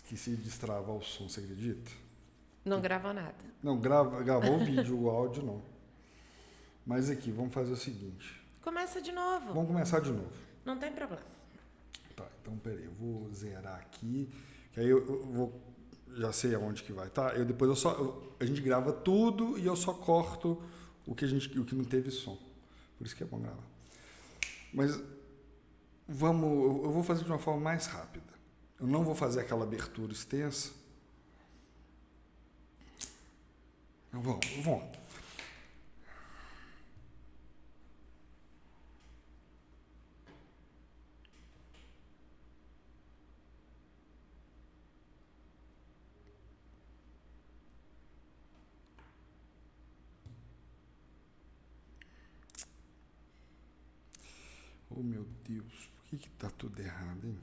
esqueci de destravar o som, você acredita? Não gravou nada. Não, gravou o vídeo, o áudio não. Mas aqui, vamos fazer o seguinte. Começa de novo. Vamos começar de novo. Não tem problema. Tá, então peraí, eu vou zerar aqui, que aí eu vou, já sei aonde que vai, tá? A gente grava tudo e eu só corto o que não teve som. Por isso que é bom gravar. Mas eu vou fazer de uma forma mais rápida. Eu não vou fazer aquela abertura extensa. Vamos. Oh, meu Deus, por que tá tudo errado, hein?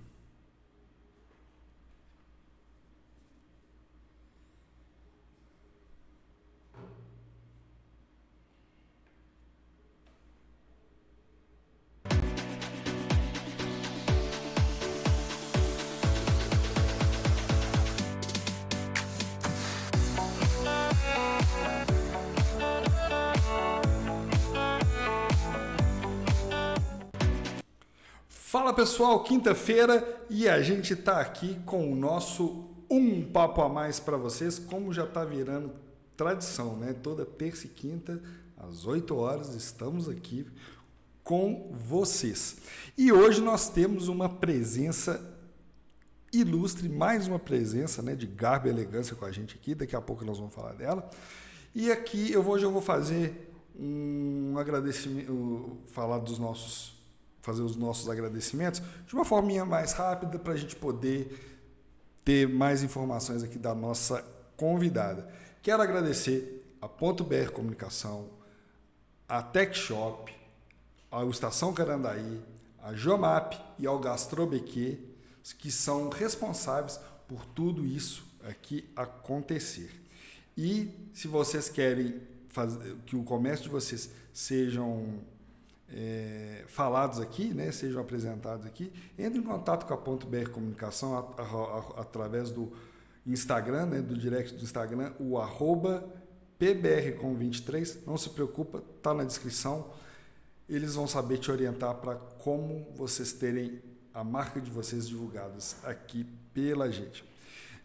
Fala pessoal, quinta-feira e a gente está aqui com o nosso Um Papo a Mais para vocês, como já está virando tradição, né? Toda terça e quinta, às 8 horas, estamos aqui com vocês. E hoje nós temos uma presença ilustre, mais uma presença, né, de garbo e elegância com a gente aqui, daqui a pouco nós vamos falar dela. E aqui hoje eu vou fazer um agradecimento, fazer os nossos agradecimentos de uma forminha mais rápida para a gente poder ter mais informações aqui da nossa convidada. Quero agradecer a Ponto BR Comunicação, a Tech Shop, a Estação Carandaí, a Jomap e ao Gastrobequê, que são responsáveis por tudo isso aqui acontecer. E se vocês querem que o comércio de vocês sejam falados aqui, né, sejam apresentados aqui, entre em contato com a Ponto BR Comunicação através do Instagram, né, do direct do Instagram, o @pbrcom23. Não se preocupa, está na descrição. Eles vão saber te orientar para como vocês terem a marca de vocês divulgadas aqui pela gente.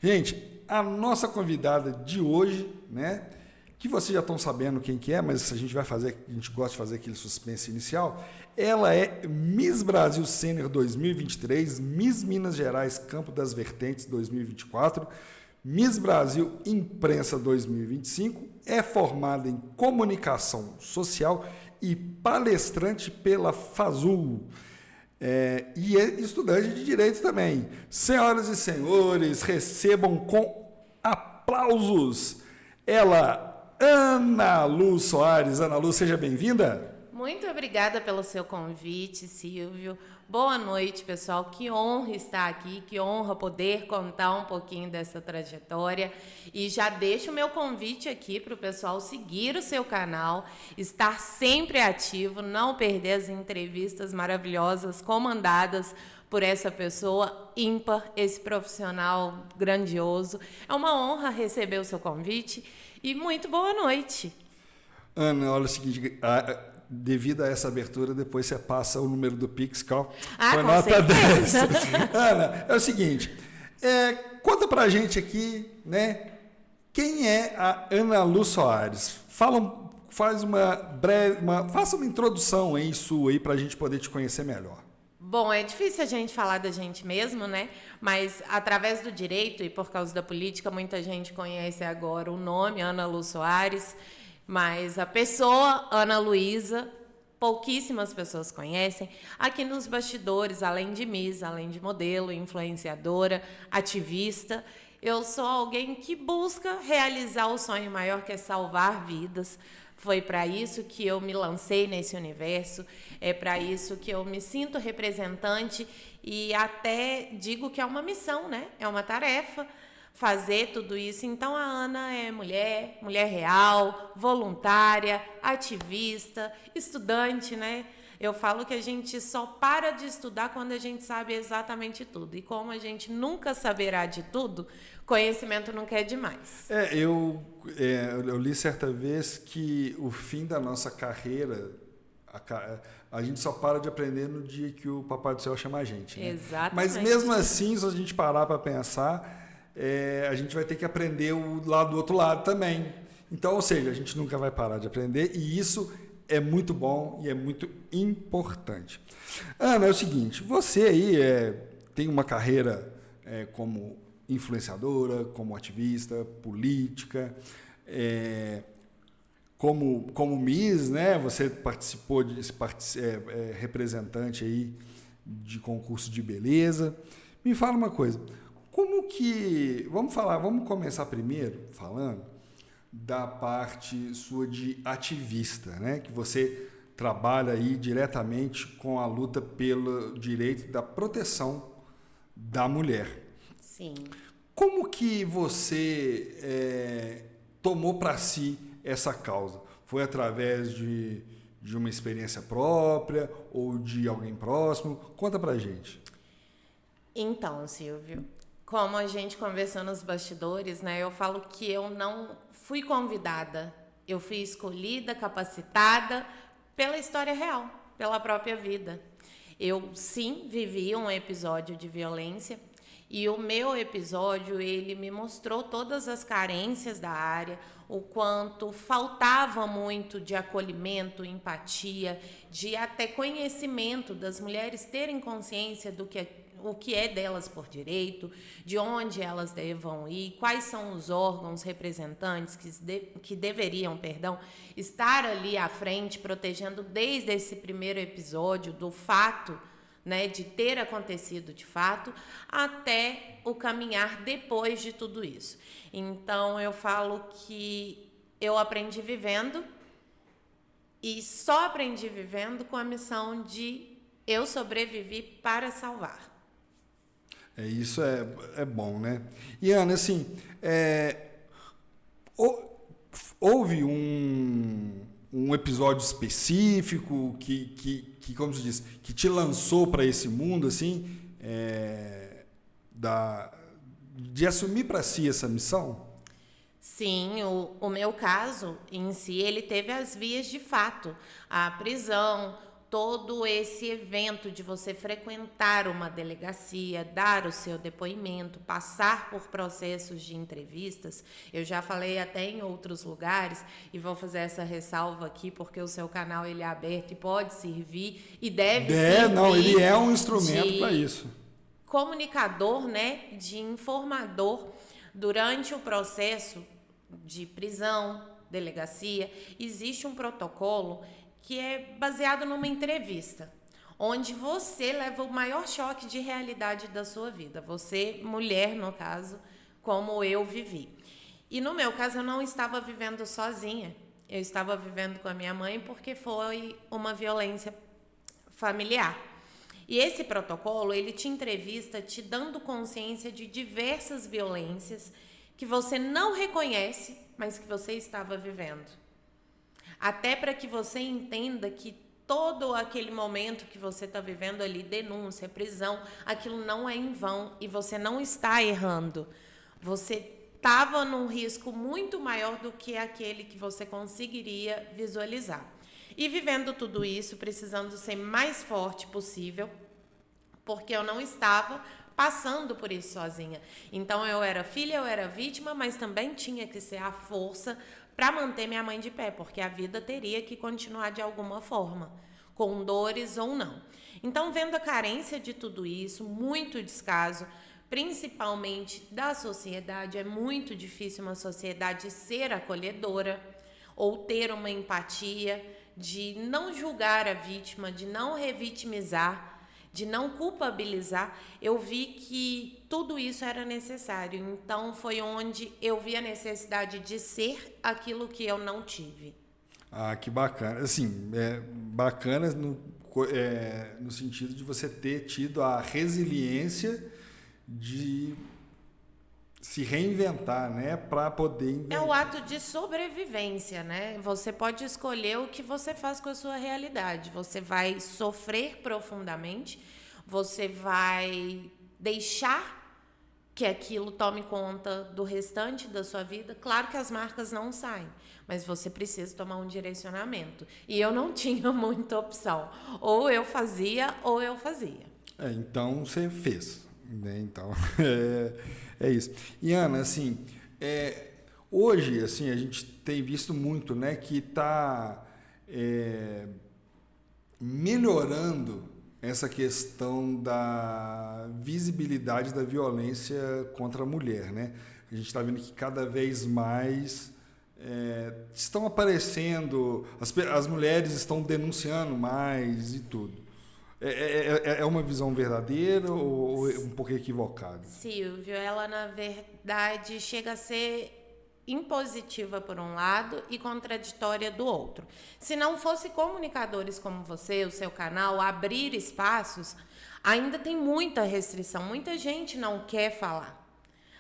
Gente, a nossa convidada de hoje, né, que vocês já estão sabendo quem que é, mas a gente gosta de fazer aquele suspense inicial. Ela é Miss Brasil Sênior 2023, Miss Minas Gerais Campo das Vertentes 2024, Miss Brasil Imprensa 2025, é formada em Comunicação Social e palestrante pela FASUL. E é estudante de Direito também. Senhoras e senhores, recebam com aplausos ela, Ana Lu Soares. Ana Lu, seja bem-vinda. Muito obrigada pelo seu convite, Silvio. Boa noite, pessoal. Que honra estar aqui, que honra poder contar um pouquinho dessa trajetória. E já deixo o meu convite aqui para o pessoal seguir o seu canal, estar sempre ativo, não perder as entrevistas maravilhosas comandadas por essa pessoa ímpar, esse profissional grandioso. É uma honra receber o seu convite e muito boa noite. Ana, olha o seguinte, devido a essa abertura, depois você passa o número do Pix, foi com nota 10. certeza. Ana, é o seguinte, conta pra gente aqui, né, quem é a Ana Lu Soares? Faça uma introdução aí sua aí pra gente poder te conhecer melhor. Bom, é difícil a gente falar da gente mesmo, né? Mas através do direito e por causa da política, muita gente conhece agora o nome Ana Lu Soares, mas a pessoa Ana Luísa, pouquíssimas pessoas conhecem. Aqui nos bastidores, além de Miss, além de modelo, influenciadora, ativista, eu sou alguém que busca realizar o sonho maior, que é salvar vidas. Foi para isso que eu me lancei nesse universo, é para isso que eu me sinto representante e até digo que é uma missão, né? É uma tarefa, fazer tudo isso. Então, a Ana é mulher, mulher real, voluntária, ativista, estudante, né? Eu falo que a gente só para de estudar quando a gente sabe exatamente tudo. E como a gente nunca saberá de tudo, conhecimento nunca é demais. Eu li certa vez que o fim da nossa carreira, a gente só para de aprender no dia que o Papai do Céu chama a gente. Né? Exatamente. Mas mesmo assim, se a gente parar para pensar, a gente vai ter que aprender o lado do outro lado também. Então, ou seja, a gente nunca vai parar de aprender e isso é muito bom e é muito importante. Ana, é o seguinte, você aí tem uma carreira como influenciadora, como ativista, política, como Miss, né? Você participou de representante aí de concurso de beleza. Me fala uma coisa, vamos começar primeiro falando da parte sua de ativista, né? Que você trabalha aí diretamente com a luta pelo direito da proteção da mulher. Sim. Como que você tomou para si essa causa? Foi através de uma experiência própria ou de alguém próximo? Conta pra gente. Então, Silvio, como a gente conversou nos bastidores, né? Eu falo que eu não fui convidada. Eu fui escolhida, capacitada pela história real, pela própria vida. Eu, sim, vivi um episódio de violência e o meu episódio, ele me mostrou todas as carências da área, o quanto faltava muito de acolhimento, empatia, de até conhecimento das mulheres terem consciência do o que é delas por direito, de onde elas devam ir, quais são os órgãos representantes que deveriam, estar ali à frente, protegendo desde esse primeiro episódio do fato, né, de ter acontecido de fato, até o caminhar depois de tudo isso. Então, eu falo que eu aprendi vivendo e só aprendi vivendo com a missão de eu sobrevivi para salvar. Isso é bom, né? E, Ana, assim, houve um episódio específico que, como se diz, que te lançou para esse mundo, assim, de assumir para si essa missão? Sim, o meu caso em si, ele teve as vias de fato, a prisão, todo esse evento de você frequentar uma delegacia, dar o seu depoimento, passar por processos de entrevistas. Eu já falei até em outros lugares e vou fazer essa ressalva aqui porque o seu canal ele é aberto e pode servir e deve servir. Não, ele é um instrumento para isso. Comunicador, né, de informador durante o processo de prisão, delegacia, existe um protocolo que é baseado numa entrevista, onde você leva o maior choque de realidade da sua vida. Você, mulher, no caso, como eu vivi. E no meu caso, eu não estava vivendo sozinha. Eu estava vivendo com a minha mãe porque foi uma violência familiar. E esse protocolo, ele te entrevista te dando consciência de diversas violências que você não reconhece, mas que você estava vivendo. Até para que você entenda que todo aquele momento que você está vivendo ali, denúncia, prisão, aquilo não é em vão e você não está errando. Você estava num risco muito maior do que aquele que você conseguiria visualizar. E vivendo tudo isso, precisando ser mais forte possível, porque eu não estava passando por isso sozinha. Então, eu era filha, eu era vítima, mas também tinha que ser a força para manter minha mãe de pé, porque a vida teria que continuar de alguma forma, com dores ou não. Então, vendo a carência de tudo isso, muito descaso, principalmente da sociedade, é muito difícil uma sociedade ser acolhedora ou ter uma empatia, de não julgar a vítima, de não revitimizar, de não culpabilizar. Eu vi que tudo isso era necessário. Então, foi onde eu vi a necessidade de ser aquilo que eu não tive. Ah, que bacana. Assim, bacana no sentido de você ter tido a resiliência de se reinventar, né, para poder É o ato de sobrevivência, né? Você pode escolher o que você faz com a sua realidade. Você vai sofrer profundamente, você vai deixar que aquilo tome conta do restante da sua vida. Claro que as marcas não saem, mas você precisa tomar um direcionamento. E eu não tinha muita opção. Ou eu fazia, ou eu fazia. Então você fez, né? Então é isso. E Ana, assim, hoje assim a gente tem visto muito, né, que está melhorando essa questão da visibilidade da violência contra a mulher, né? A gente está vendo que cada vez mais estão aparecendo, as mulheres estão denunciando mais e tudo. É uma visão verdadeira ou um pouco equivocada? Silvio, ela na verdade chega a ser impositiva por um lado e contraditória do outro. Se não fosse comunicadores como você, o seu canal, abrir espaços, ainda tem muita restrição, muita gente não quer falar.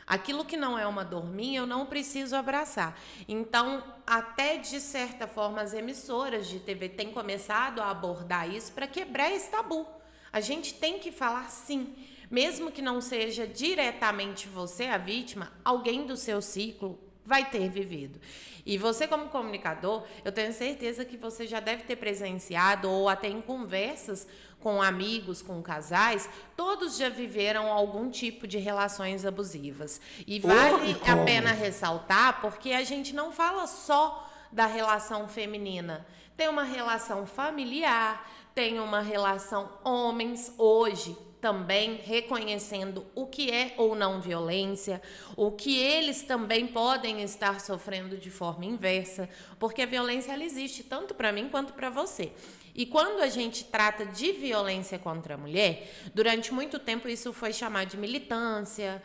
Aquilo que não é uma dor minha, eu não preciso abraçar. Então, até de certa forma, as emissoras de TV têm começado a abordar isso para quebrar esse tabu. A gente tem que falar sim. Mesmo que não seja diretamente você a vítima, alguém do seu ciclo vai ter vivido. E você, como comunicador, eu tenho certeza que você já deve ter presenciado ou até em conversas com amigos, com casais, todos já viveram algum tipo de relações abusivas. E vale a pena ressaltar, porque a gente não fala só da relação feminina. Tem uma relação familiar, tem uma relação homens hoje, também reconhecendo o que é ou não violência, o que eles também podem estar sofrendo de forma inversa, porque a violência ela existe tanto para mim quanto para você. E quando a gente trata de violência contra a mulher, durante muito tempo isso foi chamado de militância,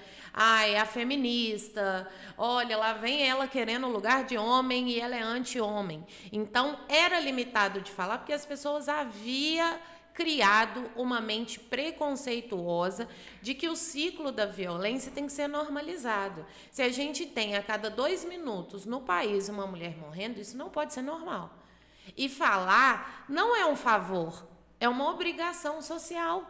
é a feminista, olha, lá vem ela querendo o lugar de homem e ela é anti-homem. Então, era limitado de falar porque as pessoas haviam criado uma mente preconceituosa de que o ciclo da violência tem que ser normalizado. Se a gente tem a cada 2 minutos no país uma mulher morrendo, isso não pode ser normal. E falar não é um favor, é uma obrigação social.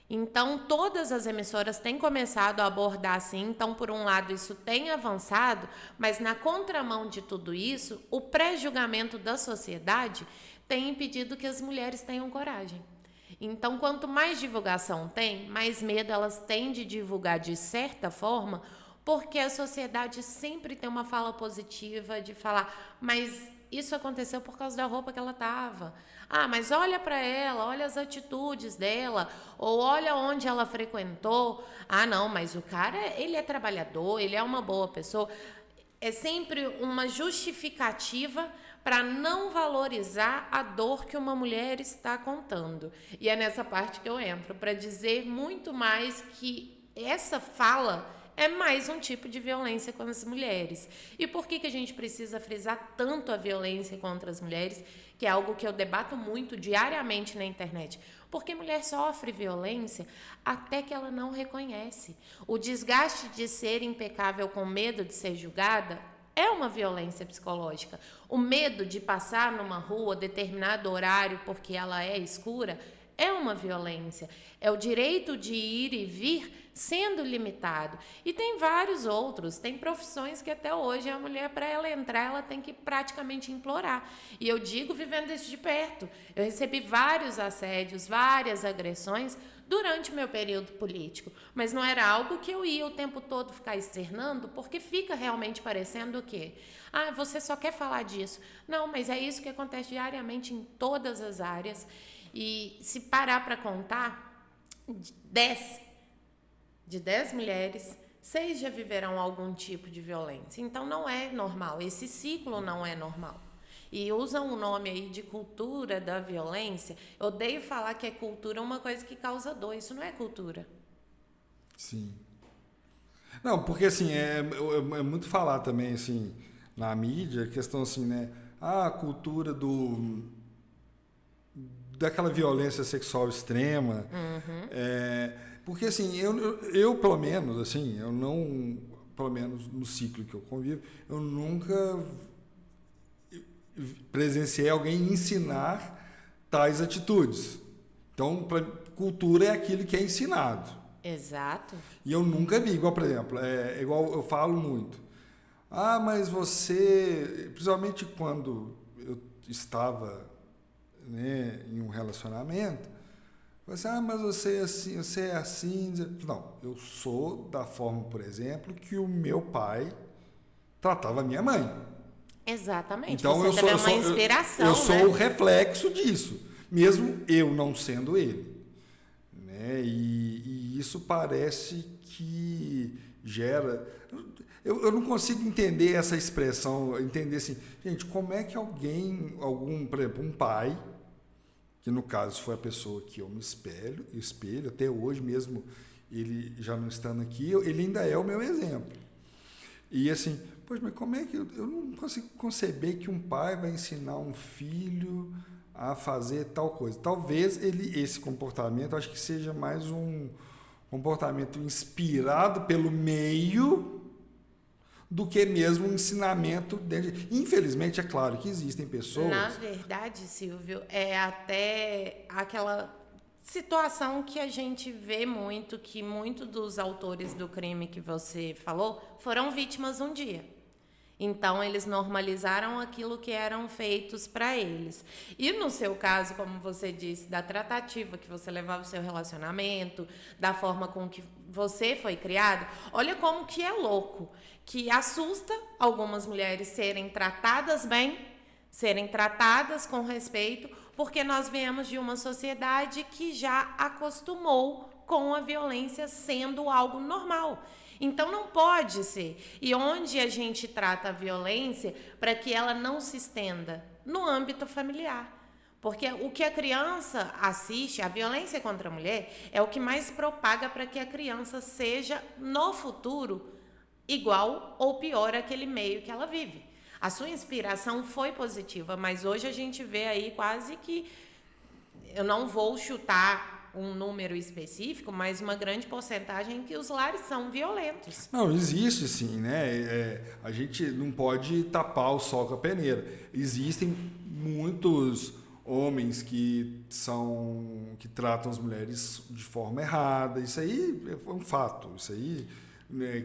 Então, todas as emissoras têm começado a abordar assim. Então, por um lado, isso tem avançado, mas na contramão de tudo isso, o pré-julgamento da sociedade tem impedido que as mulheres tenham coragem. Então, quanto mais divulgação tem, mais medo elas têm de divulgar de certa forma, porque a sociedade sempre tem uma fala positiva de falar, mas isso aconteceu por causa da roupa que ela estava. Mas olha para ela, olha as atitudes dela, ou olha onde ela frequentou. Não, mas o cara, ele é trabalhador, ele é uma boa pessoa. É sempre uma justificativa para não valorizar a dor que uma mulher está contando. E é nessa parte que eu entro, para dizer muito mais que essa fala é mais um tipo de violência contra as mulheres. E por que a gente precisa frisar tanto a violência contra as mulheres, que é algo que eu debato muito diariamente na internet? Porque mulher sofre violência até que ela não reconhece. O desgaste de ser impecável com medo de ser julgada é uma violência psicológica. O medo de passar numa rua determinado horário porque ela é escura é uma violência. É o direito de ir e vir sendo limitado. E tem vários outros. Tem profissões que até hoje a mulher, para ela entrar, ela tem que praticamente implorar. E eu digo vivendo isso de perto. Eu recebi vários assédios, várias agressões durante o meu período político. Mas não era algo que eu ia o tempo todo ficar externando, porque fica realmente parecendo o quê? Você só quer falar disso. Não, mas é isso que acontece diariamente em todas as áreas. E se parar para contar, de 10 mulheres, 6 já viverão algum tipo de violência. Então não é normal, esse ciclo não é normal. E usam o nome aí de cultura da violência. Eu odeio falar que é cultura uma coisa que causa dor, isso não é cultura. Sim. Não, porque assim, é muito falar também, assim, na mídia, questão assim, né? A cultura daquela violência sexual extrema. Porque assim, eu pelo menos, assim, eu não... pelo menos no ciclo que eu convivo, eu nunca presenciei alguém ensinar tais atitudes. Então, cultura é aquilo que é ensinado. Exato. E eu nunca vi, igual, por exemplo, igual eu falo muito. Ah, mas você, principalmente quando eu estava, né, em um relacionamento, você, mas você é assim. Não, eu sou da forma, por exemplo, que o meu pai tratava a minha mãe. Exatamente. Então você teve uma inspiração, eu sou né? o reflexo disso, mesmo eu não sendo ele. Né? E isso parece que gera... Eu não consigo entender essa expressão, entender assim, gente, como é que por exemplo, um pai, que no caso foi a pessoa que eu me espelho, até hoje mesmo ele já não estando aqui, ele ainda é o meu exemplo. E assim, poxa, mas como é que eu não consigo conceber que um pai vai ensinar um filho a fazer tal coisa? Talvez esse comportamento, acho que seja mais um comportamento inspirado pelo meio do que mesmo um ensinamento dentro. Infelizmente, é claro que existem pessoas... Na verdade, Silvio, é até aquela situação que a gente vê muito, que muitos dos autores do crime que você falou foram vítimas um dia. Então, eles normalizaram aquilo que eram feitos para eles. E no seu caso, como você disse, da tratativa que você levava o seu relacionamento, da forma com que você foi criado, olha como que é louco, que assusta algumas mulheres serem tratadas bem, serem tratadas com respeito, porque nós viemos de uma sociedade que já acostumou com a violência sendo algo normal. Então não pode ser. E onde a gente trata a violência para que ela não se estenda? No âmbito familiar. Porque o que a criança assiste, a violência contra a mulher, é o que mais propaga para que a criança seja, no futuro, igual ou pior àquele meio que ela vive. A sua inspiração foi positiva, mas hoje a gente vê aí quase que, eu não vou chutar um número específico, mas uma grande porcentagem que os lares são violentos. Não, existe sim, né? A gente não pode tapar o sol com a peneira. Existem muitos homens que tratam as mulheres de forma errada. Isso aí é um fato. Isso aí,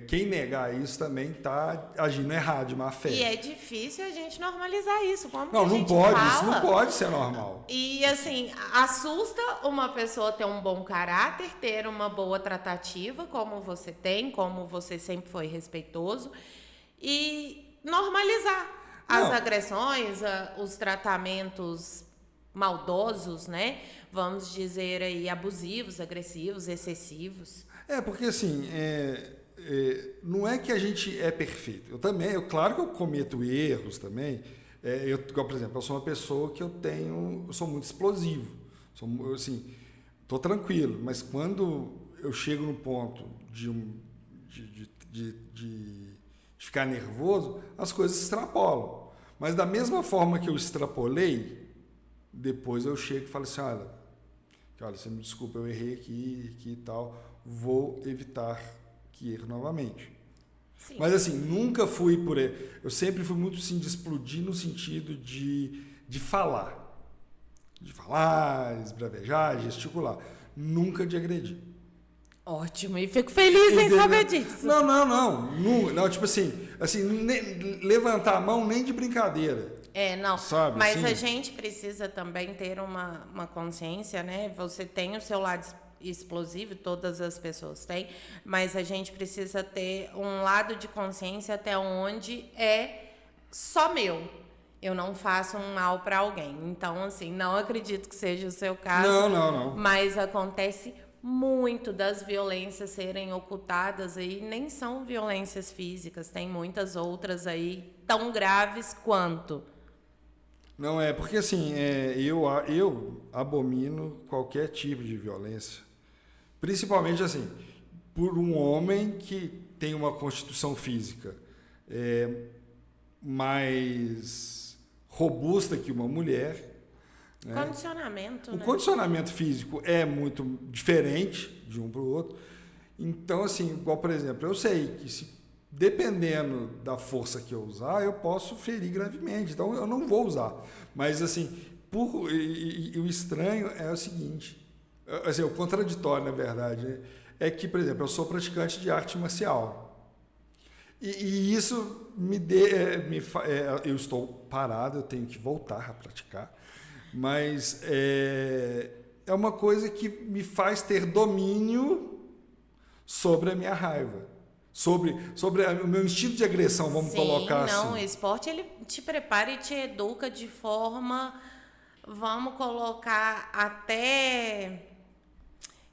quem negar isso também está agindo errado, de má fé. E é difícil a gente normalizar isso. Como que a Não gente pode, fala? isso não pode ser normal. E assim, assusta uma pessoa ter um bom caráter, ter uma boa tratativa, como você tem, como você sempre foi respeitoso, e normalizar as agressões, os tratamentos maldosos, né? Vamos dizer aí, abusivos, agressivos, excessivos. Porque assim, não é que a gente é perfeito. Claro que eu cometo erros também. Por exemplo, eu sou uma pessoa que eu sou muito explosivo. Tô tranquilo, mas quando eu chego no ponto de ficar nervoso, as coisas extrapolam. Mas da mesma forma que eu extrapolei, depois eu chego e falo assim, olha, você me desculpa, eu errei aqui e tal, vou evitar que erre novamente. Sim. Mas assim, nunca fui por ele. Eu sempre fui muito assim, de explodir no sentido de falar. De falar, esbravejar, gesticular. Nunca de agredir. Ótimo, e fico feliz em saber disso. Não, tipo assim, levantar a mão nem de brincadeira. Não, sabe, mas assim? a gente precisa também ter uma consciência, né? Você tem o seu lado explosivo, todas as pessoas têm, mas a gente precisa ter um lado de consciência até onde é só meu. Eu não faço um mal para alguém. Então, assim, não acredito que seja o seu caso. Não. Mas acontece muito das violências serem ocultadas aí, nem são violências físicas, tem muitas outras aí tão graves quanto. Não, porque assim, eu abomino qualquer tipo de violência. Principalmente assim, por um homem que tem uma constituição física mais robusta que uma mulher. Né? Condicionamento, O né? condicionamento físico é muito diferente de um para o outro. Então, assim, igual, por exemplo, eu sei que se dependendo da força que eu usar, eu posso ferir gravemente. Então, eu não vou usar. Mas, assim, o estranho é o seguinte, assim, o contraditório, na verdade, é que, por exemplo, eu sou praticante de arte marcial. E isso eu estou parado, eu tenho que voltar a praticar, mas é uma coisa que me faz ter domínio sobre a minha raiva. Sobre o meu instinto de agressão, vamos colocar assim. Não, o esporte ele te prepara e te educa de forma, vamos colocar até,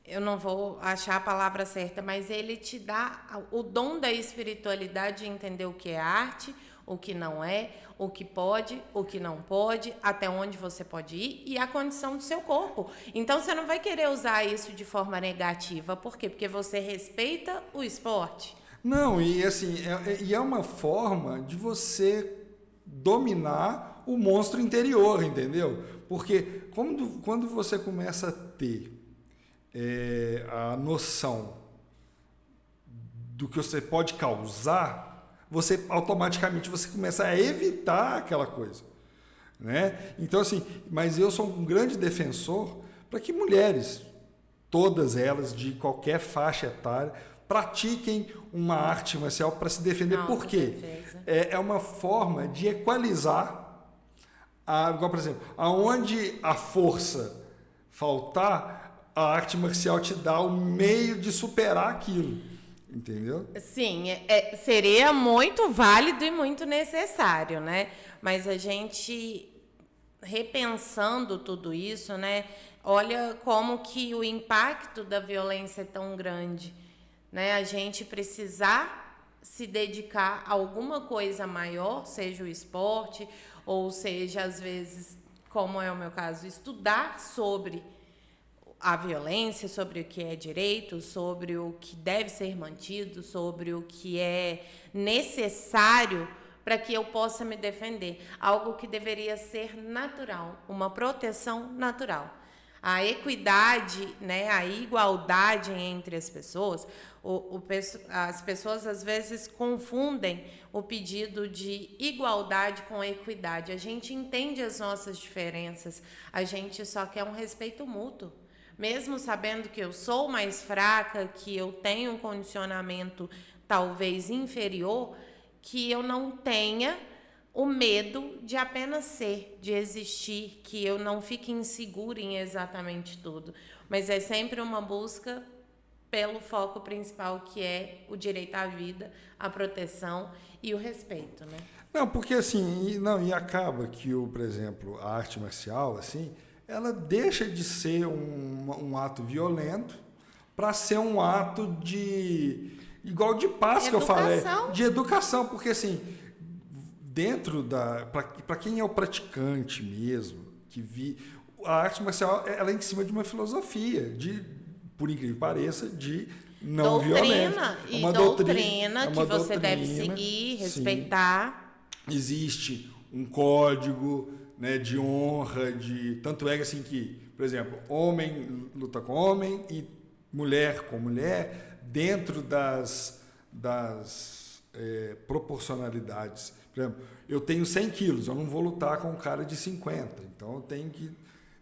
eu não vou achar a palavra certa, mas ele te dá o dom da espiritualidade de entender o que é arte, o que não é, o que pode, o que não pode, até onde você pode ir e a condição do seu corpo. Então, você não vai querer usar isso de forma negativa. Por quê? Porque você respeita o esporte. Não, e assim, é uma forma de você dominar o monstro interior, entendeu? Porque quando você começa a ter a noção do que você pode causar, você automaticamente você começa a evitar aquela coisa, né? Então assim, mas eu sou um grande defensor para que mulheres, todas elas de qualquer faixa etária, pratiquem uma arte marcial para se defender. Por quê? É uma forma de equalizar, igual, por exemplo, aonde a força faltar, a arte marcial te dá o meio de superar aquilo, entendeu? Sim, seria muito válido e muito necessário, né? Mas a gente, repensando tudo isso, né? Olha como que o impacto da violência é tão grande, né? A gente precisar se dedicar a alguma coisa maior, seja o esporte, ou seja, às vezes, como é o meu caso, estudar sobre a violência, sobre o que é direito, sobre o que deve ser mantido, sobre o que é necessário para que eu possa me defender. Algo que deveria ser natural, uma proteção natural. A equidade, né, a igualdade entre as pessoas, as pessoas às vezes confundem o pedido de igualdade com equidade. A gente entende as nossas diferenças, a gente só quer um respeito mútuo. Mesmo sabendo que eu sou mais fraca, que eu tenho um condicionamento talvez inferior, que eu não tenha o medo de apenas ser, de existir, que eu não fique insegura em exatamente tudo. Mas é sempre uma busca pelo foco principal, que é o direito à vida, a proteção e o respeito, né? Não, porque assim, e acaba que, por exemplo, a arte marcial, assim, ela deixa de ser um ato violento para ser um ato igual de paz, que eu falei, de educação, porque assim, para quem é o praticante mesmo, a arte marcial, ela é em cima de uma filosofia, por incrível que pareça, de não violência. Uma doutrina que você deve seguir, respeitar. Sim. Existe um código, né, de honra, tanto é assim que, por exemplo, homem luta com homem e mulher com mulher, dentro das proporcionalidades. Por exemplo, eu tenho 100 quilos, eu não vou lutar com um cara de 50, então eu tenho que...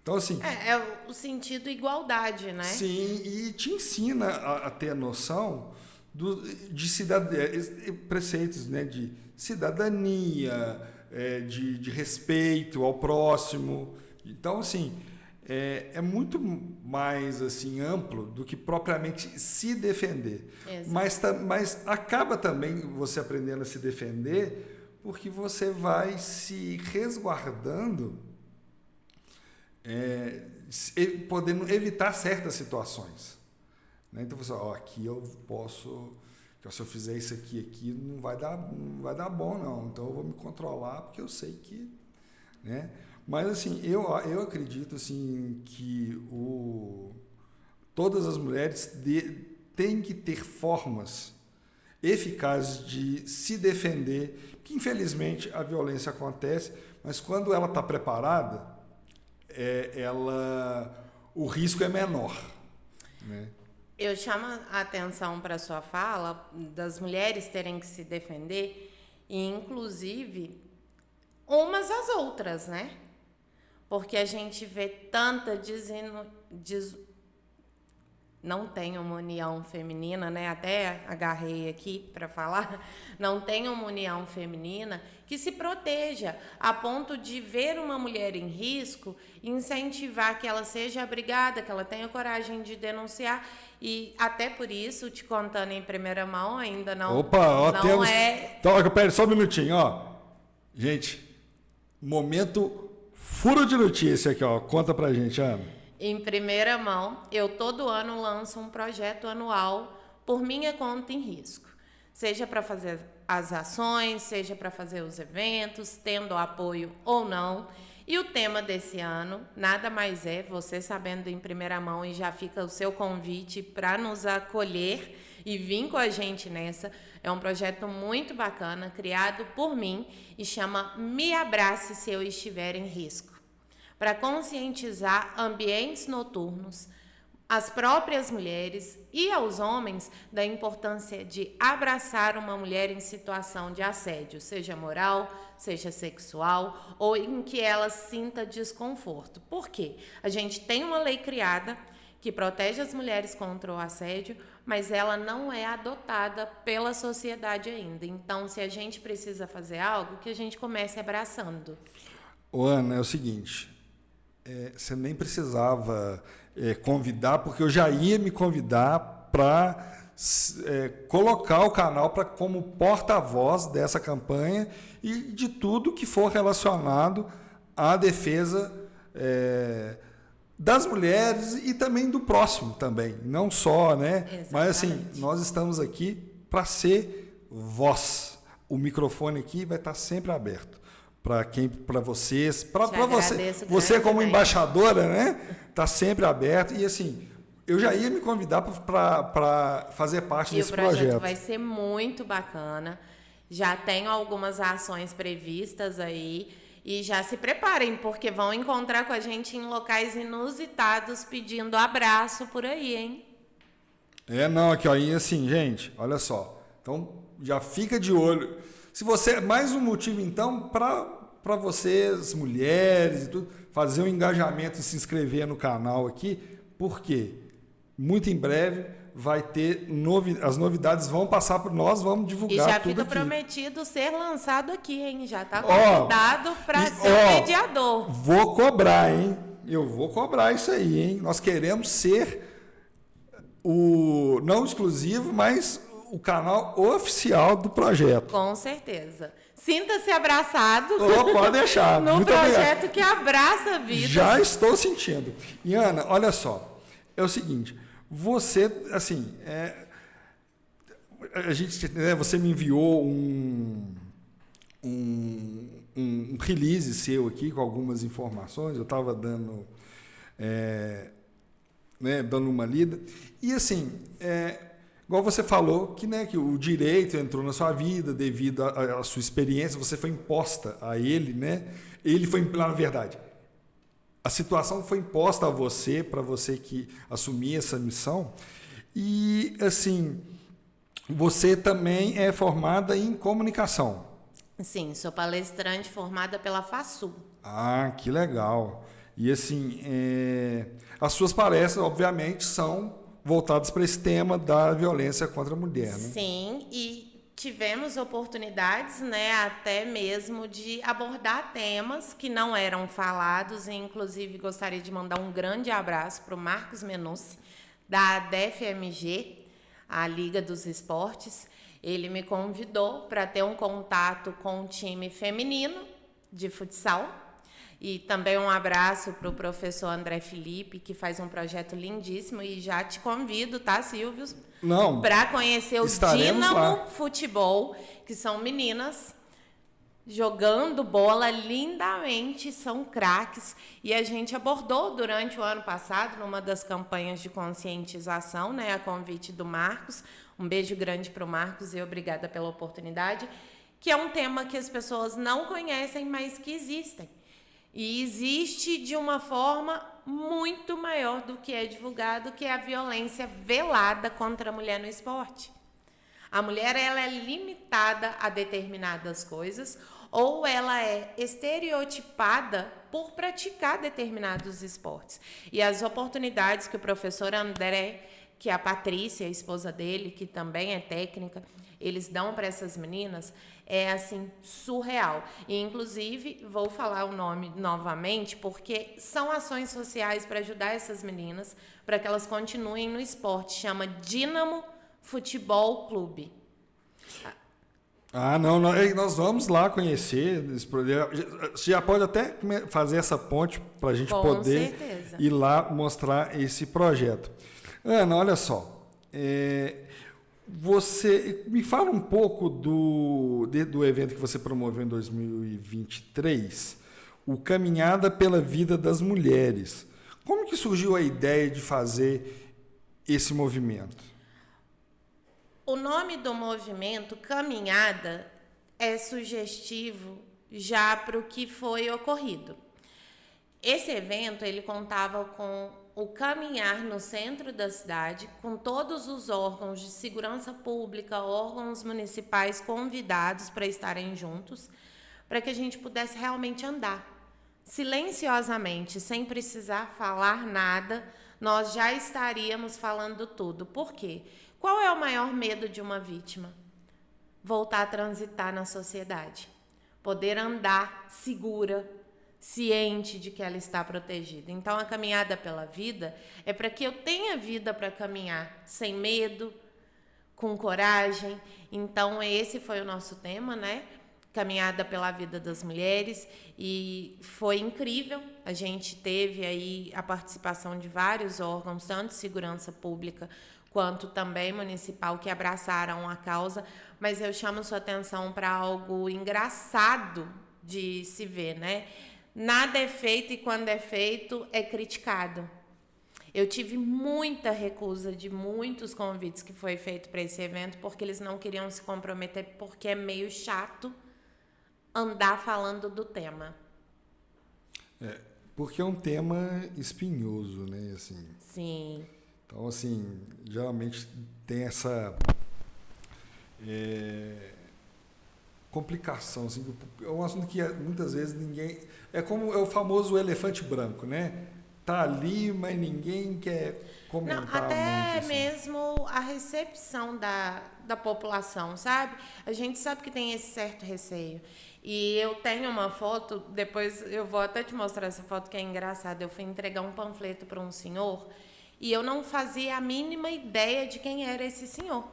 Então, assim, é o sentido igualdade, né? Sim, e te ensina a ter a noção de preceitos, né, de cidadania, de respeito ao próximo. Então, assim, é muito mais assim, amplo do que propriamente se defender. Mas acaba também você aprendendo a se defender, porque você vai se resguardando, podendo evitar certas situações, né? Então você, aqui eu posso, se eu fizer isso aqui não vai dar bom não, então eu vou me controlar porque eu sei que, né? Mas assim, eu acredito assim que todas as mulheres têm que ter formas eficazes de se defender, que infelizmente a violência acontece, mas quando ela está preparada, o risco é menor, né? Eu chamo a atenção para a sua fala das mulheres terem que se defender, e inclusive umas às outras, né? Porque a gente vê tanta não tem uma união feminina, né? Até agarrei aqui para falar, não tem uma união feminina que se proteja a ponto de ver uma mulher em risco, incentivar que ela seja abrigada, que ela tenha coragem de denunciar. E até por isso, te contando em primeira mão, ainda não, Opa, ó, não temos... é... Então, pera só um minutinho, ó. Gente, momento furo de notícia aqui, ó. Conta pra gente, Ana. Em primeira mão, eu todo ano lanço um projeto anual por minha conta em risco. Seja para fazer as ações, seja para fazer os eventos, tendo apoio ou não. E o tema desse ano, nada mais é, você sabendo em primeira mão, e já fica o seu convite para nos acolher e vir com a gente nessa. É um projeto muito bacana, criado por mim e chama Me Abrace Se Eu Estiver em Risco, para conscientizar ambientes noturnos, as próprias mulheres e aos homens da importância de abraçar uma mulher em situação de assédio, seja moral, seja sexual, ou em que ela sinta desconforto. Por quê? A gente tem uma lei criada que protege as mulheres contra o assédio, mas ela não é adotada pela sociedade ainda. Então, se a gente precisa fazer algo, que a gente comece abraçando. Ô, Ana, é o seguinte... você nem precisava convidar, porque eu já ia me convidar para colocar o canal como porta-voz dessa campanha e de tudo que for relacionado à defesa das mulheres e também do próximo também, não só, né? Exatamente. Mas assim, nós estamos aqui para ser voz. O microfone aqui vai estar sempre aberto. Para vocês, para você como embaixadora, né? Tá sempre aberto e assim, eu já ia me convidar para fazer parte desse projeto. E o projeto vai ser muito bacana. Já tenho algumas ações previstas aí e já se preparem, porque vão encontrar com a gente em locais inusitados pedindo abraço por aí, hein? Não, aqui ó, e assim, gente, olha só. Então, já fica de olho. Se você mais um motivo então para vocês, mulheres e tudo, fazer um engajamento e se inscrever no canal aqui, porque muito em breve vai ter as novidades vão passar por nós, vamos divulgar tudo. E já fica fica aqui. Prometido ser lançado aqui, hein? Já está convidado para ser mediador. Vou cobrar, hein? Eu vou cobrar isso aí, hein? Nós queremos ser o não exclusivo, mas o canal oficial do projeto. Com certeza. Sinta-se abraçado. Pode deixar. No Muito projeto obrigado. que abraça a vida. Já estou sentindo. E Ana, olha só. É o seguinte. Você, assim, você me enviou um release seu aqui com algumas informações. Eu estava dando uma lida. E assim, igual você falou que o direito entrou na sua vida devido à sua experiência, você foi imposta a ele, né? Ele foi, na verdade, a situação foi imposta a você, para você que assumir essa missão. E, assim, você também é formada em comunicação. Sim, sou palestrante formada pela FASU. Ah, que legal. E, assim, as suas palestras, obviamente, são voltadas para esse tema da violência contra a mulher, né? Sim, e tivemos oportunidades, né, até mesmo de abordar temas que não eram falados, e inclusive gostaria de mandar um grande abraço para o Marcos Menucci, da DFMG, a Liga dos Esportes. Ele me convidou para ter um contato com o time feminino de futsal. E também um abraço para o professor André Felipe, que faz um projeto lindíssimo. E já te convido, tá, Silvio? Para conhecer o Dínamo lá. Futebol, que são meninas jogando bola lindamente, são craques. E a gente abordou durante o ano passado, numa das campanhas de conscientização, né, a convite do Marcos. Um beijo grande para o Marcos e obrigada pela oportunidade. Que é um tema que as pessoas não conhecem, mas que existem. E existe de uma forma muito maior do que é divulgado, que é a violência velada contra a mulher no esporte. A mulher, ela é limitada a determinadas coisas ou ela é estereotipada por praticar determinados esportes. E as oportunidades que o professor André, que é a Patrícia, a esposa dele, que também é técnica, eles dão para essas meninas, é assim, surreal. E, inclusive, vou falar o nome novamente, porque são ações sociais para ajudar essas meninas, para que elas continuem no esporte. Chama Dínamo Futebol Clube. Não, nós vamos lá conhecer esse projeto. Você já pode até fazer essa ponte para a gente poder ir lá mostrar esse projeto. Ana, olha só. Você me fala um pouco do evento que você promoveu em 2023, o Caminhada pela Vida das Mulheres. Como que surgiu a ideia de fazer esse movimento? O nome do movimento, Caminhada, é sugestivo já para o que foi ocorrido. Esse evento, ele contava com o caminhar no centro da cidade, com todos os órgãos de segurança pública, órgãos municipais convidados para estarem juntos, para que a gente pudesse realmente andar. Silenciosamente, sem precisar falar nada, nós já estaríamos falando tudo. Por quê? Qual é o maior medo de uma vítima? Voltar a transitar na sociedade. Poder andar segura, ciente de que ela está protegida. Então, a caminhada pela vida é para que eu tenha vida para caminhar sem medo, com coragem. Então, esse foi o nosso tema, né? Caminhada pela Vida das Mulheres, e foi incrível. A gente teve aí a participação de vários órgãos, tanto de segurança pública quanto também municipal, que abraçaram a causa, mas eu chamo sua atenção para algo engraçado de se ver, né? Nada é feito e quando é feito é criticado. Eu tive muita recusa de muitos convites que foi feito para esse evento, porque eles não queriam se comprometer, porque é meio chato andar falando do tema. Porque é um tema espinhoso, né? Assim. Sim. Então, assim, geralmente tem essa complicação. Assim, é um assunto que muitas vezes ninguém... É como o famoso elefante branco, né? Tá ali, mas ninguém quer comentar muito. Até assim. mesmo a recepção da população, sabe? A gente sabe que tem esse certo receio. E eu tenho uma foto, depois eu vou até te mostrar essa foto que é engraçada. Eu fui entregar um panfleto para um senhor e eu não fazia a mínima ideia de quem era esse senhor.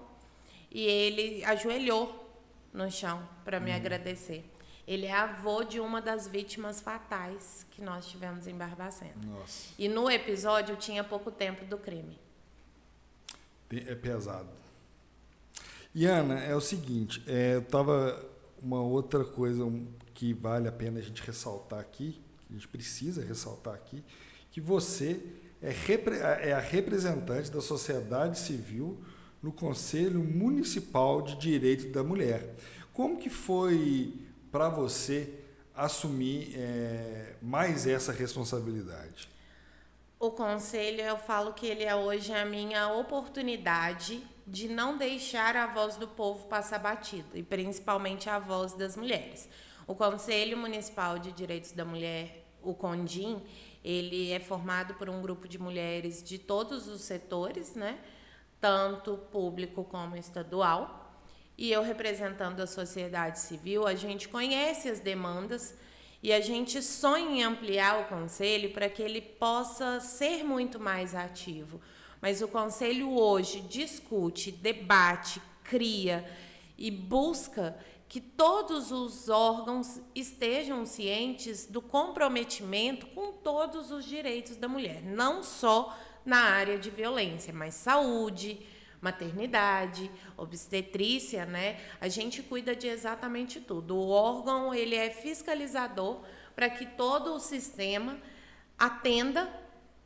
E ele ajoelhou no chão para me agradecer. Ele é avô de uma das vítimas fatais que nós tivemos em Barbacena. Nossa. E no episódio tinha pouco tempo do crime. É pesado. E, Ana, é o seguinte, uma outra coisa que vale a pena a gente ressaltar aqui, que a gente precisa ressaltar aqui, que você é a representante da sociedade civil no Conselho Municipal de Direito da Mulher. Como que foi para você assumir mais essa responsabilidade? O conselho, eu falo que ele é hoje a minha oportunidade de não deixar a voz do povo passar batida, e principalmente a voz das mulheres. O Conselho Municipal de Direitos da Mulher, o CONDIM, ele é formado por um grupo de mulheres de todos os setores, né? Tanto público como estadual. E eu, representando a sociedade civil, a gente conhece as demandas e a gente sonha em ampliar o conselho para que ele possa ser muito mais ativo. Mas o conselho hoje discute, debate, cria e busca que todos os órgãos estejam cientes do comprometimento com todos os direitos da mulher, não só na área de violência, mas saúde, maternidade, obstetrícia, né? A gente cuida de exatamente tudo. O órgão, ele é fiscalizador para que todo o sistema atenda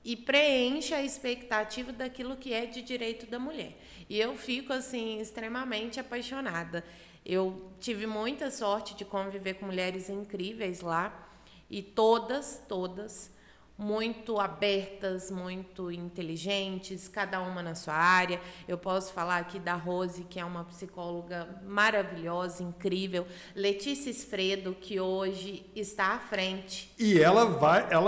e preencha a expectativa daquilo que é de direito da mulher. E eu fico, assim, extremamente apaixonada. Eu tive muita sorte de conviver com mulheres incríveis lá, e todas, muito abertas, muito inteligentes, cada uma na sua área. Eu posso falar aqui da Rose, que é uma psicóloga maravilhosa, incrível. Letícia Esfredo, que hoje está à frente. E ela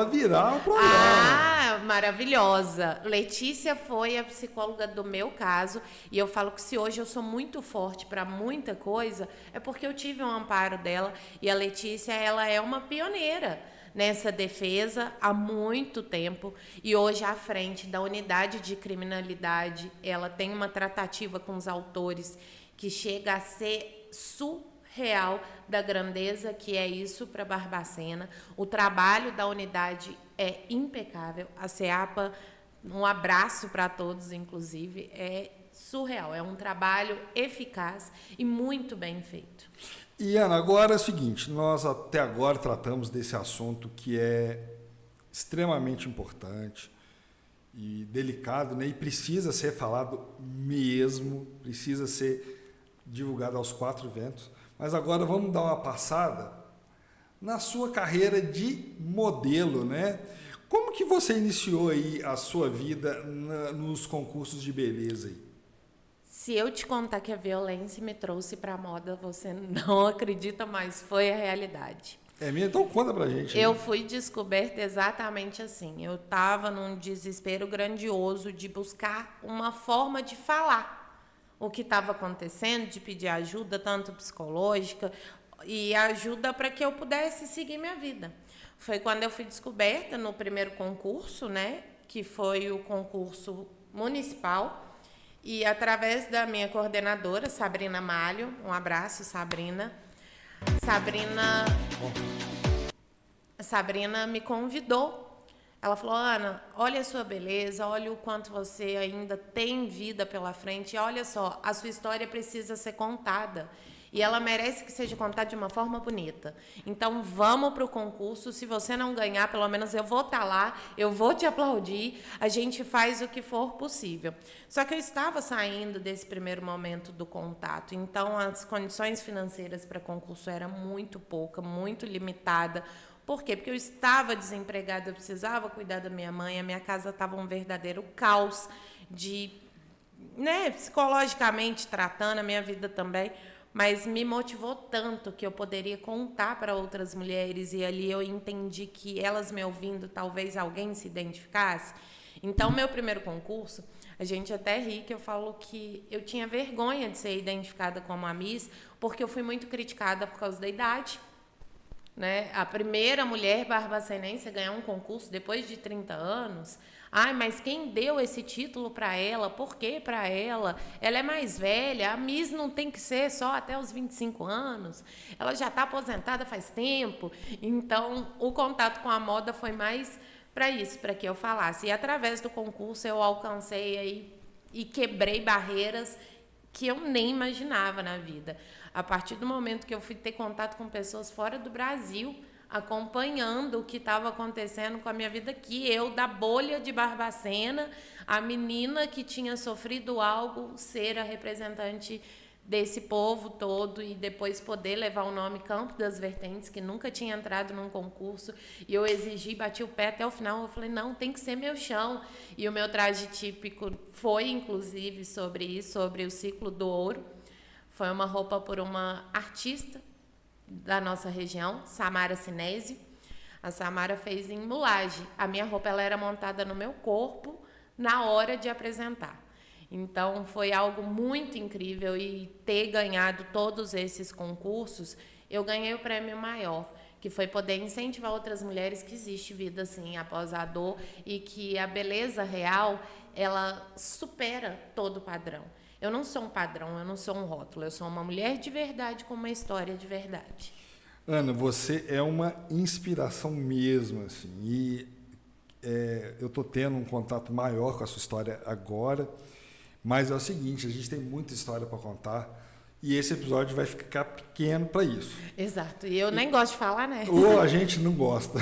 virá o programa. Ah, maravilhosa. Letícia foi a psicóloga do meu caso, e eu falo que se hoje eu sou muito forte para muita coisa, é porque eu tive um amparo dela, e a Letícia, ela é uma pioneira nessa defesa há muito tempo, e hoje à frente da unidade de criminalidade, ela tem uma tratativa com os autores que chega a ser surreal da grandeza que é isso para Barbacena. O trabalho da unidade é impecável. A CEAPA, um abraço para todos, inclusive, é surreal. É um trabalho eficaz e muito bem feito. E, Ana, agora é o seguinte, nós até agora tratamos desse assunto que é extremamente importante e delicado, né? E precisa ser falado mesmo, precisa ser divulgado aos 4 ventos. Mas agora vamos dar uma passada na sua carreira de modelo, né? Como que você iniciou aí a sua vida nos concursos de beleza aí? Se eu te contar que a violência me trouxe para a moda, você não acredita, mas foi a realidade. É mesmo? Então conta pra gente. Eu fui descoberta exatamente assim. Eu estava num desespero grandioso de buscar uma forma de falar o que estava acontecendo, de pedir ajuda, tanto psicológica, e ajuda para que eu pudesse seguir minha vida. Foi quando eu fui descoberta no primeiro concurso, né, que foi o concurso municipal. E através da minha coordenadora, Sabrina Malho, um abraço, Sabrina. Sabrina me convidou. Ela falou: Ana, olha a sua beleza, olha o quanto você ainda tem vida pela frente. E olha só, a sua história precisa ser contada. E ela merece que seja contada de uma forma bonita. Então, vamos para o concurso. Se você não ganhar, pelo menos eu vou estar lá, eu vou te aplaudir, a gente faz o que for possível. Só que eu estava saindo desse primeiro momento do contato. Então, as condições financeiras para concurso eram muito pouca, muito limitada. Por quê? Porque eu estava desempregada, eu precisava cuidar da minha mãe, a minha casa estava um verdadeiro caos psicologicamente tratando, a minha vida também. Mas me motivou tanto que eu poderia contar para outras mulheres, e ali eu entendi que elas me ouvindo, talvez alguém se identificasse. Então, meu primeiro concurso, a gente até ri que eu falo que eu tinha vergonha de ser identificada como a Miss, porque eu fui muito criticada por causa da idade. Né? A primeira mulher barbacenense a ganhar um concurso depois de 30 anos. Ai, mas quem deu esse título para ela? Por que para ela? Ela é mais velha, a Miss não tem que ser só até os 25 anos. Ela já está aposentada faz tempo. Então, o contato com a moda foi mais para isso, para que eu falasse. E através do concurso eu alcancei aí e quebrei barreiras que eu nem imaginava na vida. A partir do momento que eu fui ter contato com pessoas fora do Brasil, acompanhando o que estava acontecendo com a minha vida aqui, eu da bolha de Barbacena, a menina que tinha sofrido algo, ser a representante desse povo todo e depois poder levar o nome Campo das Vertentes, que nunca tinha entrado num concurso, e eu exigi, bati o pé até o final, eu falei, não, tem que ser meu chão. E o meu traje típico foi, inclusive, sobre isso, sobre o ciclo do ouro. Foi uma roupa por uma artista da nossa região, Samara Sinésio. A Samara fez em mulagem. A minha roupa ela era montada no meu corpo na hora de apresentar. Então, foi algo muito incrível, e ter ganhado todos esses concursos, eu ganhei o prêmio maior, que foi poder incentivar outras mulheres que existe vida assim após a dor, e que a beleza real, ela supera todo padrão. Eu não sou um padrão, eu não sou um rótulo, eu sou uma mulher de verdade com uma história de verdade. Ana, você é uma inspiração mesmo, assim, e eu estou tendo um contato maior com a sua história agora, mas é o seguinte, a gente tem muita história para contar, e esse episódio vai ficar pequeno para isso. Exato, e eu nem gosto de falar, né? Ou a gente não gosta.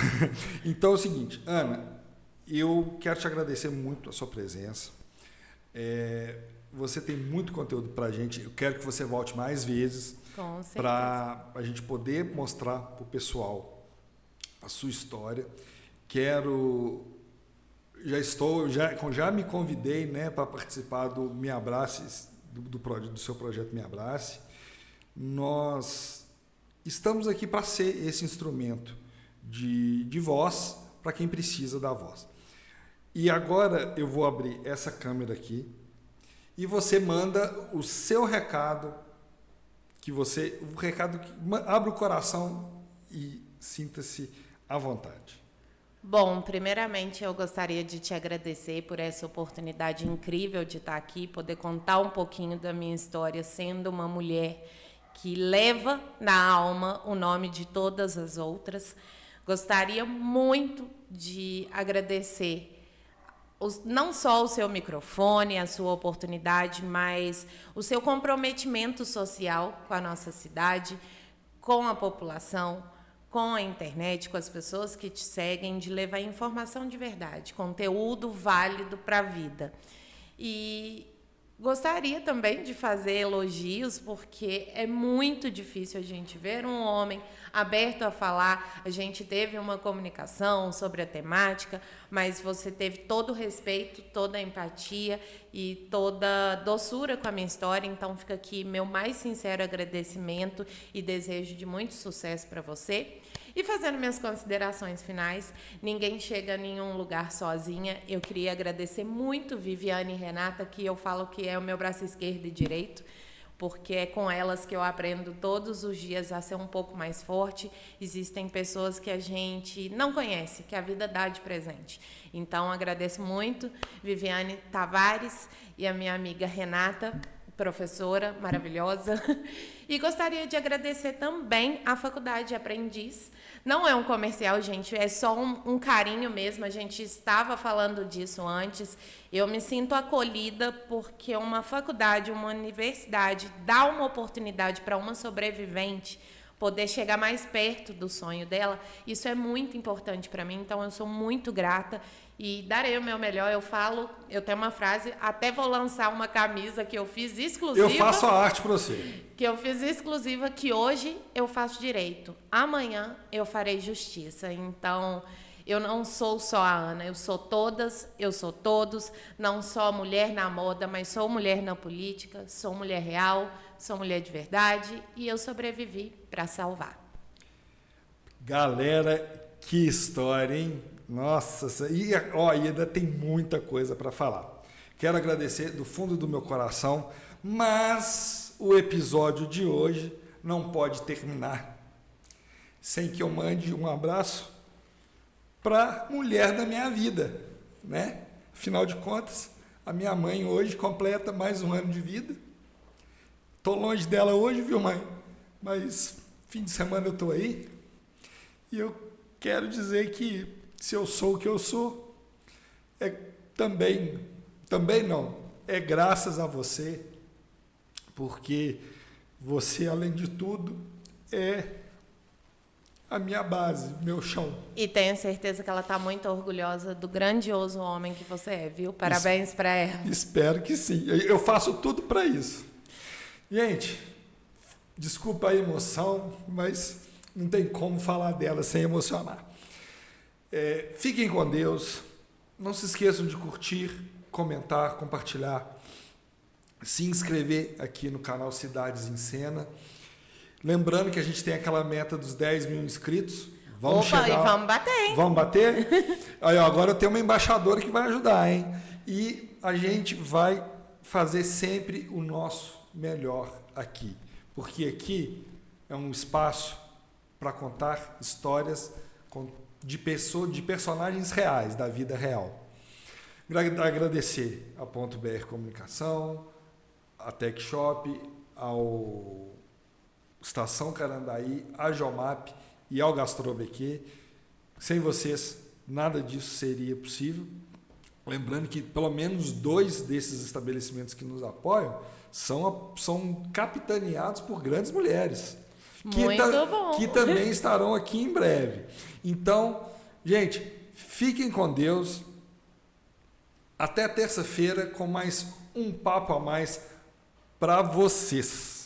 Então é o seguinte, Ana, eu quero te agradecer muito a sua presença. Você tem muito conteúdo para a gente, eu quero que você volte mais vezes para a gente poder mostrar para o pessoal a sua história. quero... Já me convidei, né, para participar do Me Abrace, do seu projeto Me Abrace. Nós estamos aqui para ser esse instrumento de voz para quem precisa da voz. E agora eu vou abrir essa câmera aqui e você manda o seu recado, abre o coração e sinta-se à vontade. Bom, primeiramente eu gostaria de te agradecer por essa oportunidade incrível de estar aqui, poder contar um pouquinho da minha história sendo uma mulher que leva na alma o nome de todas as outras. Gostaria muito de agradecer não só o seu microfone, a sua oportunidade, mas o seu comprometimento social com a nossa cidade, com a população, com a internet, com as pessoas que te seguem, de levar informação de verdade, conteúdo válido para a vida. E gostaria também de fazer elogios, porque é muito difícil a gente ver um homem aberto a falar. A gente teve uma comunicação sobre a temática, mas você teve todo o respeito, toda a empatia e toda a doçura com a minha história. Então fica aqui meu mais sincero agradecimento e desejo de muito sucesso para você. E fazendo minhas considerações finais, ninguém chega a nenhum lugar sozinha. Eu queria agradecer muito Viviane e Renata, que eu falo que é o meu braço esquerdo e direito, porque é com elas que eu aprendo todos os dias a ser um pouco mais forte. Existem pessoas que a gente não conhece, que a vida dá de presente. Então, agradeço muito Viviane Tavares e a minha amiga Renata, professora maravilhosa. E gostaria de agradecer também à Faculdade Aprendiz. Não é um comercial, gente, é só um carinho mesmo. A gente estava falando disso antes. Eu me sinto acolhida porque uma faculdade, uma universidade dá uma oportunidade para uma sobrevivente poder chegar mais perto do sonho dela. Isso é muito importante para mim, então eu sou muito grata e darei o meu melhor. Eu tenho uma frase, até vou lançar uma camisa que eu fiz exclusiva. Eu faço a arte para você. Que eu fiz exclusiva, que hoje eu faço direito, amanhã eu farei justiça. Então, eu não sou só a Ana, eu sou todas, eu sou todos, não só mulher na moda, mas sou mulher na política, sou mulher real, sou mulher de verdade e eu sobrevivi para salvar. Galera, que história, hein? Nossa, e ainda tem muita coisa para falar. Quero agradecer do fundo do meu coração, mas o episódio de hoje não pode terminar sem que eu mande um abraço para a mulher da minha vida, né? Afinal de contas, a minha mãe hoje completa mais um ano de vida. Estou longe dela hoje, viu, mãe? Mas fim de semana eu estou aí. E eu quero dizer que se eu sou o que eu sou, também não, é graças a você, porque você, além de tudo, é a minha base, meu chão. E tenho certeza que ela está muito orgulhosa do grandioso homem que você é, viu? Parabéns para ela. Espero que sim. Eu faço tudo para isso. Gente, desculpa a emoção, mas não tem como falar dela sem emocionar. Fiquem com Deus. Não se esqueçam de curtir, comentar, compartilhar, se inscrever aqui no canal Cidades em Cena. Lembrando que a gente tem aquela meta dos 10 mil inscritos. Vamos chegar. E vamos bater, hein? Vamos bater? Aí, agora eu tenho uma embaixadora que vai ajudar, hein? E a gente vai fazer sempre o nosso melhor aqui. Porque aqui é um espaço para contar histórias de personagens reais, da vida real. Agradecer a Ponto BR Comunicação, a Tech Shop, ao Estação Carandaí, a Jomap e ao Gastrobequê. Sem vocês, nada disso seria possível. Lembrando que pelo menos 2 desses estabelecimentos que nos apoiam são capitaneados por grandes mulheres. Que também estarão aqui em breve. Então, gente, fiquem com Deus. Até terça-feira com mais um papo a mais para vocês.